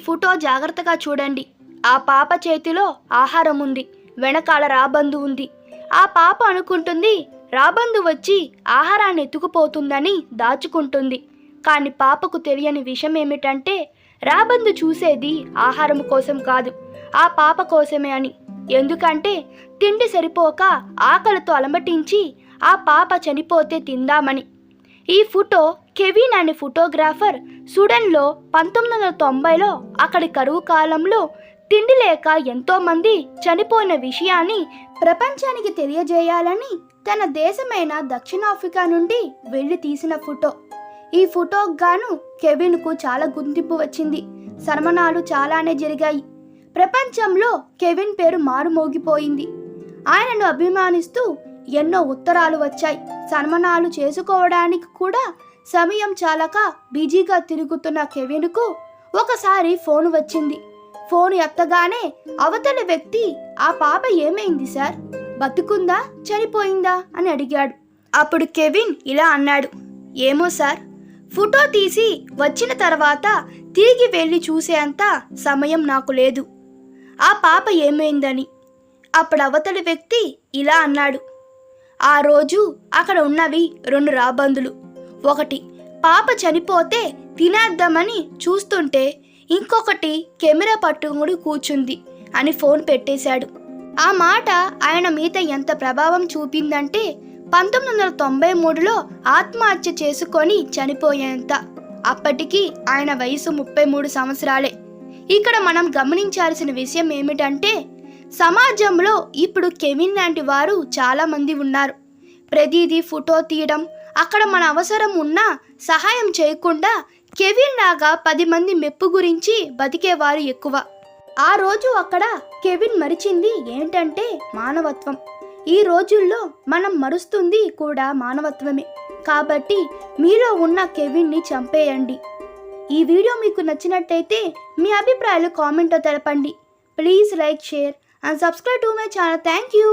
Photo జాగ్రత్తగా చూడండి. ఆ పాప చేతిలో ఆహారం ఉంది, వెనకాల రాబందు ఉంది. ఆ పాప అనుకుంటుంది రాబందు వచ్చి ఆహారాన్ని ఎత్తుకుపోతుందని దాచుకుంటుంది. కానీ పాపకు తెలియని విషయం ఏమిటంటే రాబందు చూసేది ఆహారం కోసం కాదు, ఆ పాప కోసమే అని. ఎందుకంటే తిండి సరిపోక ఆకలితో అలమటించి ఆ పాప చనిపోతే తిందామని. ఈ ఫోటో కెవిన్ అనే ఫోటోగ్రాఫర్ సుడన్లో 1990లో అక్కడి కరువు కాలంలో తిండి లేక ఎంతోమంది చనిపోయిన విషయాన్ని ప్రపంచానికి తెలియజేయాలని తన దేశమైన దక్షిణాఫ్రికా నుండి వెళ్ళి తీసిన ఫోటో. ఈ ఫోటోకు గాను కెవిన్కు చాలా గుర్తింపు వచ్చింది. సన్మానాలు చాలానే జరిగాయి. ప్రపంచంలో కెవిన్ పేరు మారుమోగిపోయింది. ఆయనను అభిమానిస్తూ ఎన్నో ఉత్తరాలు వచ్చాయి. సన్మానాలు చేసుకోవడానికి కూడా సమయం చాలక బిజీగా తిరుగుతున్న కెవిన్కు ఒకసారి ఫోన్ వచ్చింది. ఫోన్ ఎత్తగానే అవతలి వ్యక్తి ఆ పాప ఏమైంది సార్, బతుకుందా చనిపోయిందా అని అడిగాడు. అప్పుడు కెవిన్ ఇలా అన్నాడు, ఏమో సార్, ఫోటో తీసి వచ్చిన తర్వాత తిరిగి వెళ్ళి చూసేంత సమయం నాకు లేదు, ఆ పాప ఏమైందని. అప్పుడు అవతలి వ్యక్తి ఇలా అన్నాడు, ఆ రోజు అక్కడ ఉన్నవి 2 రాబందులు, ఒకటి పాప చనిపోతే తినేద్దామని చూస్తుంటే ఇంకొకటి కెమెరా పట్టుకుని కూర్చుంది అని ఫోన్ పెట్టేశాడు. ఆ మాట ఆయన మీద ఎంత ప్రభావం చూపిందంటే 1993లో ఆత్మహత్య చేసుకొని చనిపోయేంత. అప్పటికి ఆయన వయసు 33 సంవత్సరాలే. ఇక్కడ మనం గమనించాల్సిన విషయం ఏమిటంటే సమాజంలో ఇప్పుడు కెవిన్ లాంటి వారు చాలా మంది ఉన్నారు. ప్రతిదీ ఫోటో తీయడం, అక్కడ మన అవసరం ఉన్నా సహాయం చేయకుండా కెవిన్ లాగా 10 మంది మెప్పు గురించి బతికేవారు ఎక్కువ. ఆ రోజు అక్కడ కెవిన్ మరిచింది ఏంటంటే మానవత్వం. ఈ రోజుల్లో మనం మరుస్తుంది కూడా మానవత్వమే. కాబట్టి మీలో ఉన్న కెవిన్ని చంపేయండి. ఈ వీడియో మీకు నచ్చినట్టయితే మీ అభిప్రాయాలు కామెంట్లో తెలపండి. Please like, share and subscribe to my channel. Thank you.